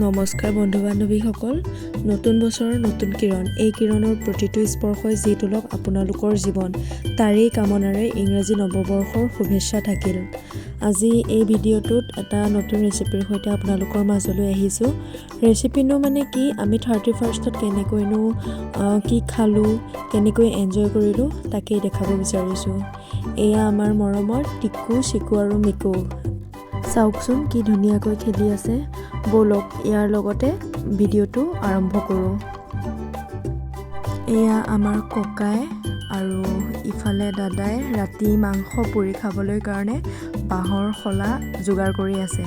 নমস্কাৰ বন্ধু বান্ধৱীসকল, নতুন বছৰৰ নতুন কিৰণ। এই কিৰণৰ প্ৰতিটো স্পৰ্শই যি তোলক আপোনালোকৰ জীৱন, তাৰেই কামনাৰে ইংৰাজী নৱবৰ্ষৰ শুভেচ্ছা থাকিল। আজি এই ভিডিঅ'টোত এটা নতুন ৰেচিপিৰ সৈতে আপোনালোকৰ মাজলৈ আহিছোঁ। ৰেচিপিনো মানে কি, আমি 31st কেনেকৈনো কি খালোঁ, কেনেকৈ এনজয় কৰিলোঁ তাকেই দেখাব বিচাৰিছোঁ। এয়া আমাৰ মৰমৰ টিকু, চিকু আৰু মিকু। চাওকচোন কি ধুনীয়াকৈ খেলি আছে। ব'লক ইয়াৰ লগতে ভিডিঅ'টো আৰম্ভ কৰোঁ। এয়া আমাৰ ককাই আৰু ইফালে দাদাই ৰাতি মাংস পুৰি খাবলৈ কাৰণে বাঁহৰ শলা যোগাৰ কৰি আছে।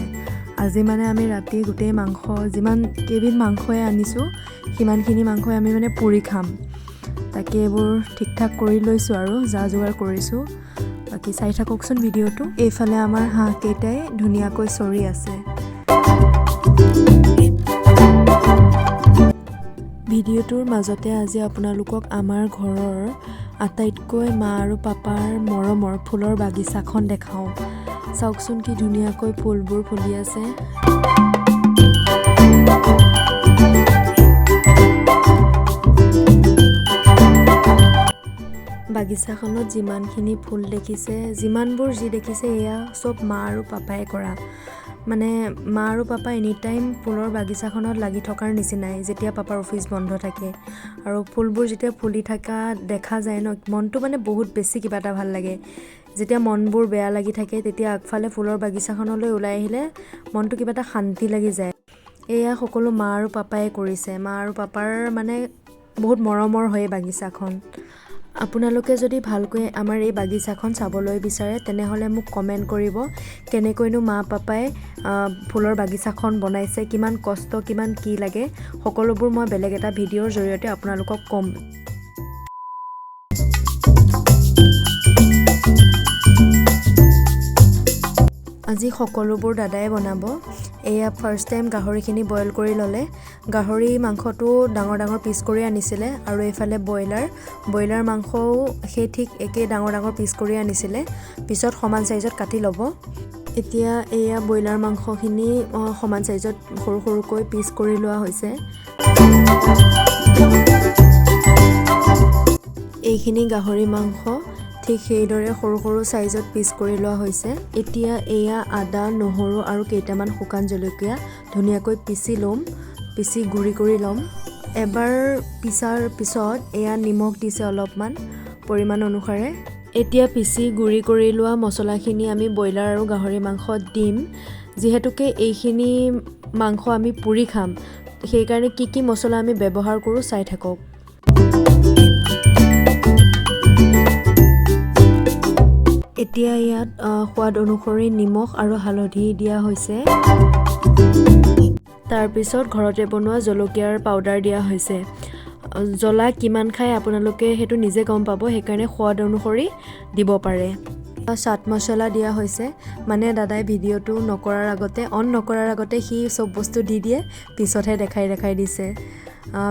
আজি মানে আমি ৰাতি গোটেই মাংস, যিমান কেইবিধ মাংসই আনিছোঁ সিমানখিনি মাংসই আমি মানে পুৰি খাম। তাকে এইবোৰ ঠিক ঠাক কৰি লৈছোঁ আৰু যা যোগাৰ কৰিছোঁ। বাকী চাই থাককচোন ভিডিঅ'টো। এইফালে আমাৰ হাঁহকেইটাই ধুনীয়াকৈ চৰি আছে। ভিডিঅ'টোৰ মাজতে আজি আপোনালোকক আমাৰ ঘৰৰ আটাইতকৈ মা আৰু পাপাৰ মৰমৰ ফুলৰ বাগিচাখন দেখাওঁ। চাওকচোন কি ধুনীয়াকৈ ফুলবোৰ ফুলি আছে। বাগিচাখনত যিমানখিনি ফুল দেখিছে, যিমানবোৰ যি দেখিছে, এয়া চব মা আৰু পাপাই কৰা। মানে মা আৰু পাপা এনি টাইম ফুলৰ বাগিচাখনত লাগি থকাৰ নিচিনাই, যেতিয়া পাপাৰ অফিচ বন্ধ থাকে। আৰু ফুলবোৰ যেতিয়া ফুলি থকা দেখা যায় ন, মনটো মানে বহুত বেছি কিবা এটা ভাল লাগে। যেতিয়া মনবোৰ বেয়া লাগি থাকে তেতিয়া আগফালে ফুলৰ বাগিচাখনলৈ ওলাই আহিলে মনটো কিবা এটা শান্তি লাগি যায়। এয়া সকলো মা আৰু পাপাই কৰিছে। মা আৰু পাপাৰ মানে বহুত মৰমৰ হয় বাগিচাখন। আপোনালোকে যদি ভালকৈ আমাৰ এই বাগিচাখন চাবলৈ বিচাৰে তেনেহ'লে মোক কমেণ্ট কৰিব, কেনেকৈনো মা পাপাই ফুলৰ বাগিচাখন বনাইছে, কিমান কষ্ট, কিমান কি লাগে, সকলোবোৰ মই বেলেগ এটা ভিডিঅ'ৰ জৰিয়তে আপোনালোকক ক'ম। আজি সকলোবোৰ দাদাই বনাব। এয়া ফাৰ্ষ্ট টাইম গাহৰিখিনি বইল কৰি ল'লে। গাহৰি মাংসটো ডাঙৰ ডাঙৰ পিচ কৰি আনিছিলে আৰু এইফালে ব্ৰইলাৰ মাংসও সেই ঠিক একেই ডাঙৰ ডাঙৰ পিচ কৰি আনিছিলে। পিছত সমান চাইজত কাটি ল'ব। এতিয়া এয়া ব্ৰইলাৰ মাংসখিনি সমান চাইজত সৰু সৰুকৈ পিচ কৰি লোৱা হৈছে। এইখিনি গাহৰি মাংস ঠিক সেইদৰে সৰু সৰু চাইজত পিচ কৰি লোৱা হৈছে। এতিয়া এয়া আদা, নহৰু আৰু কেইটামান শুকান জলকীয়া ধুনীয়াকৈ পিচি গুড়ি কৰি ল'ম। এবাৰ পিছাৰ পিছত এয়া নিমখ দিছে অলপমান পৰিমাণ অনুসাৰে। এতিয়া পিচি গুড়ি কৰি লোৱা মছলাখিনি আমি ব্ৰইলাৰ আৰু গাহৰি মাংসত দিম। যিহেতুকে এইখিনি মাংস আমি পুৰি খাম, সেইকাৰণে কি কি মছলা আমি ব্যৱহাৰ কৰোঁ চাই থাকক। এতিয়া ইয়াত সোৱাদ অনুসৰি নিমখ আৰু হালধি দিয়া হৈছে। তাৰপিছত ঘৰতে বনোৱা জলকীয়াৰ পাউডাৰ দিয়া হৈছে। জ্বলা কিমান খায় আপোনালোকে সেইটো নিজে গম পাব, সেইকাৰণে সোৱাদ অনুসৰি দিব পাৰে। চাট মছলা দিয়া হৈছে। মানে দাদাই ভিডিঅ'টো অন নকৰাৰ আগতে সি চব বস্তু দি দিয়ে, পিছতহে দেখাই দিছে,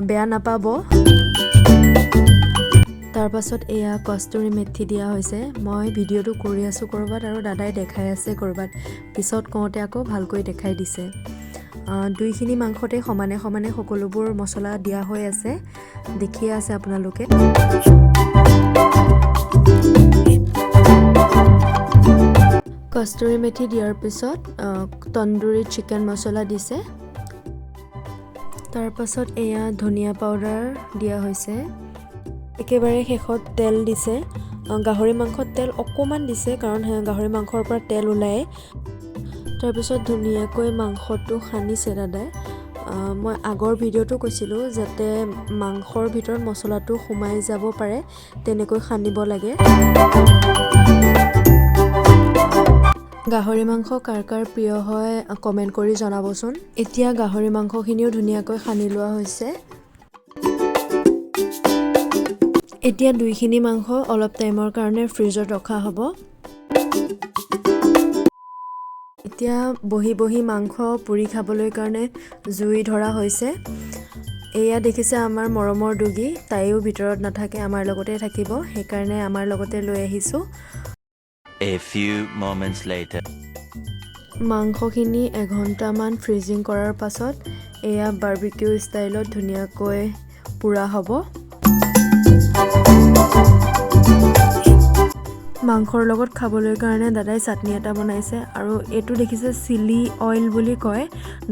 বেয়া নাপাব। তাৰপাছত এয়া কস্তুৰী মেথি দিয়া হৈছে। মই ভিডিঅ'টো কৰি আছোঁ ক'ৰবাত আৰু দাদাই দেখাই আছে ক'ৰবাত, পিছত কওঁতে আকৌ ভালকৈ দেখাই দিছে। দুইখিনি মাংসতে সমানে সমানে সকলোবোৰ মছলা দিয়া হৈ আছে, দেখিয়ে আছে আপোনালোকে। কস্তুৰী মেথি দিয়াৰ পিছত তন্দুৰী চিকেন মছলা দিছে। তাৰপাছত এয়া ধনিয়া পাউডাৰ দিয়া হৈছে। একেবাৰে শেষত তেল দিছে। গাহৰি মাংসত তেল অকণমান দিছে, কাৰণ গাহৰি মাংসৰ পৰা তেল ওলায়। তাৰপিছত ধুনীয়াকৈ মাংসটো সানিছে দাদাই। মই আগৰ ভিডিঅ'টো কৈছিলোঁ যাতে মাংসৰ ভিতৰত মছলাটো সোমাই যাব পাৰে তেনেকৈ সানিব লাগে। গাহৰি মাংস কাৰ কাৰ প্ৰিয় হয় কমেণ্ট কৰি জনাবচোন। এতিয়া গাহৰি মাংসখিনিও ধুনীয়াকৈ সানি লোৱা হৈছে। এতিয়া দুইখিনি মাংস অলপ টাইমৰ কাৰণে ফ্ৰিজত ৰখা হ'ব। এতিয়া বহি মাংস পুৰি খাবলৈ কাৰণে জুই ধৰা হৈছে। এয়া দেখিছে আমাৰ মৰমৰ ডুগি, তাইও ভিতৰত নাথাকে, আমাৰ লগতে থাকিব, সেইকাৰণে আমাৰ লগতে লৈ আহিছোঁ। A few moments later. মাংসখিনি এঘণ্টামান ফ্ৰিজিং কৰাৰ পাছত এয়া বাৰ্বিকিউ ষ্টাইলত ধুনীয়াকৈ পুৰা হ'ব। মাংসৰ লগত খাবলৈ কাৰণে দাদাই চাটনি এটা বনাইছে আৰু এইটো দেখিছে চিলি অইল বুলি কয়,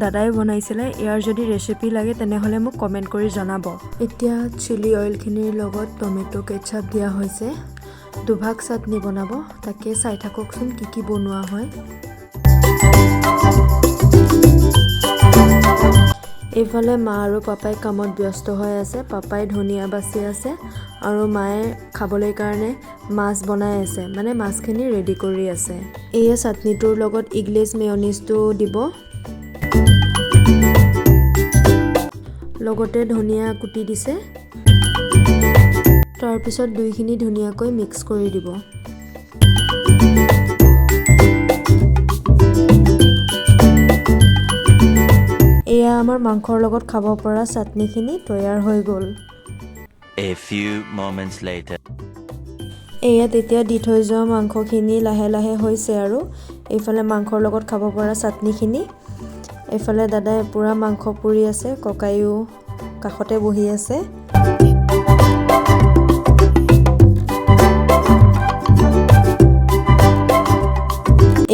দাদাই বনাইছিলে। ইয়াৰ যদি ৰেচিপি লাগে তেনেহ'লে মোক কমেণ্ট কৰি জনাব। এতিয়া চিলি অইলখিনিৰ লগত টমেটো কেটচাপ দিয়া হৈছে। দুভাগ চাটনি বনাব, তাকে চাই থাককচোন কি কি বনোৱা হয়। এইফালে মা আৰু পাপাই কামত ব্যস্ত হৈ আছে। পাপাই ধনিয়া বাচি আছে আৰু মায়ে খাবলৈ কাৰণে মাছ বনাই আছে, মানে মাছখিনি ৰেডি কৰি আছে। এয়া চাটনিটোৰ লগত ইংলিছ মেয়নিজটো দিব, লগতে ধনিয়া কুটি দিছে। তাৰপিছত দুইখিনি ধুনীয়াকৈ মিক্স কৰি দিব। এয়া আমাৰ মাংসৰ লগত খাব পৰা চাটনিখিনি তৈয়াৰ হৈ গ'ল। A few moments later. এয়া তেতিয়া দি থৈ যোৱা মাংসখিনি লাহে লাহে হৈছে আৰু এইফালে মাংসৰ লগত খাব পৰা চাটনিখিনি। এইফালে দাদাই পুৰা মাংস পুৰি আছে, ককাইও কাষতে বহি আছে।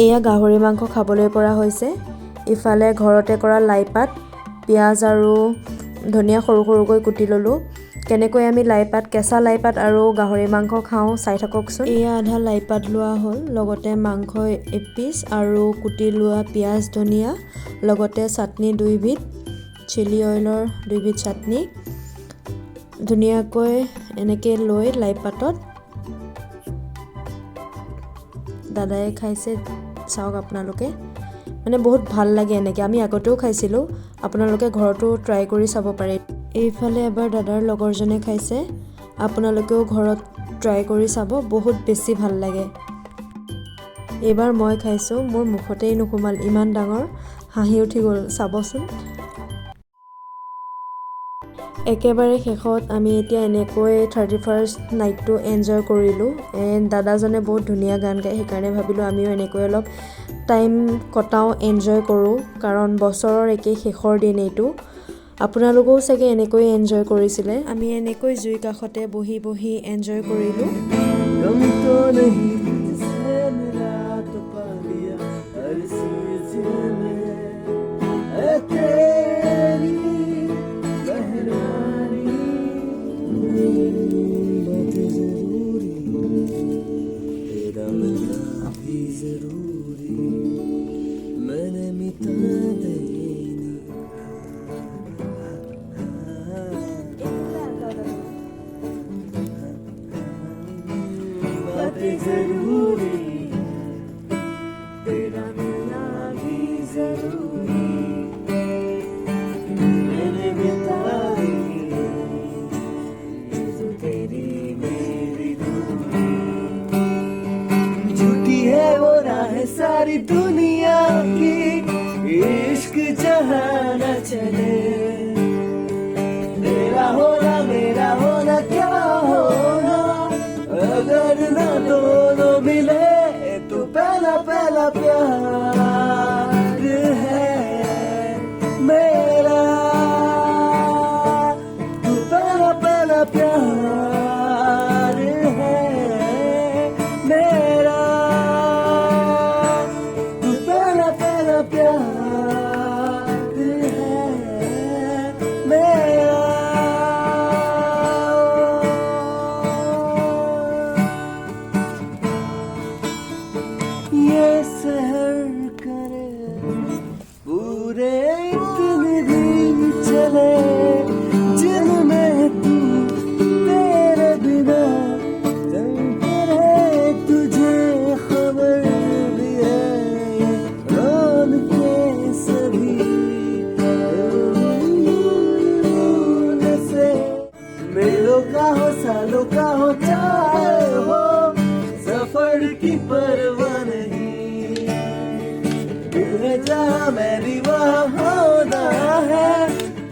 এয়া গাহৰি মাংস খাবলৈ পৰা হৈছে। ইফালে ঘৰতে কৰা লাইপাত, পিঁয়াজ আৰু ধনিয়া সৰু সৰুকৈ কুটি ল'লোঁ। কেনেকৈ আমি লাইপাত, কেঁচা লাইপাত আৰু গাহৰি মাংস খাওঁ চাই থাককচোন। এয়া আধা লাইপাত লোৱা হ'ল, লগতে মাংস এপিচ আৰু কুটি লোৱা পিঁয়াজ ধনিয়া, লগতে চাটনি দুইবিধ, চিলি অইলৰ দুইবিধ চাটনি ধুনীয়াকৈ এনেকৈ লৈ লাইপাতত দাদাই খাইছে, চাওক আপোনালোকে। মানে বহুত ভাল লাগে এনেকৈ, আমি আগতেও খাইছিলোঁ, আপোনালোকে ঘৰতো ট্ৰাই কৰি চাব পাৰে। এইফালে এবাৰ দাদাৰ লগৰজনে খাইছে, আপোনালোকেও ঘৰত ট্ৰাই কৰি চাব, বহুত বেছি ভাল লাগে। এইবাৰ মই খাইছোঁ, মোৰ মুখতেই নোসোমাল, ইমান ডাঙৰ হাঁহি উঠি গ'ল চাবচোন। একেবাৰে শেষত আমি এতিয়া এনেকৈ 31st নাইটটো এনজয় কৰিলোঁ। দাদাজনে বহুত ধুনীয়া গান গায়, সেইকাৰণে ভাবিলোঁ আমিও এনেকৈ অলপ টাইম কটাওঁ, এনজয় কৰোঁ, কাৰণ বছৰৰ একেই শেষৰ দিন এইটো। আপোনালোকেও চাগে এনেকৈ এনজয় কৰিছিলে। আমি এনেকৈ জুই কাষতে বহি বহি এনজয় কৰিলোঁ। सारी दुनिया की इश्क जहाँ न चले, तेरा होना मेरा होना क्या होना, अगर न दोनों मिले तो पहला पहला प्यार है मेरा, तू पहला पहला प्यार है मेरा, प्यार है मेरा। ये सहर करे पूरे इतने दिन चले, जिनमें तू तेरे बिना चलते रहे, तुझे खबर भी है सालों का हो चाहे हो, सफर की परवाह नहीं, दिल है जहाँ मेरी वहाँ होना है,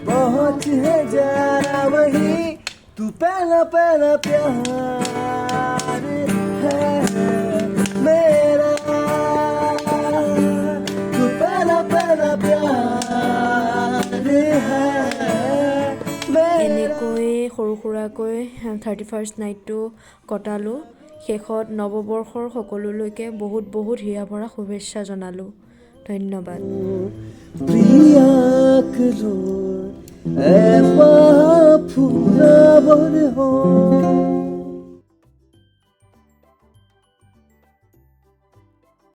पहुँच है जाना वही, तू पहला पहला प्यार है मेरा, तू সৰু সুৰাকৈ 31st নাইটটো কটালোঁ। শেষত নৱবৰ্ষৰ সকলোলৈকে বহুত বহুত হিয়া ভৰা শুভেচ্ছা জনালোঁ। ধন্যবাদ। প্ৰিয়াক ফুলাবৰ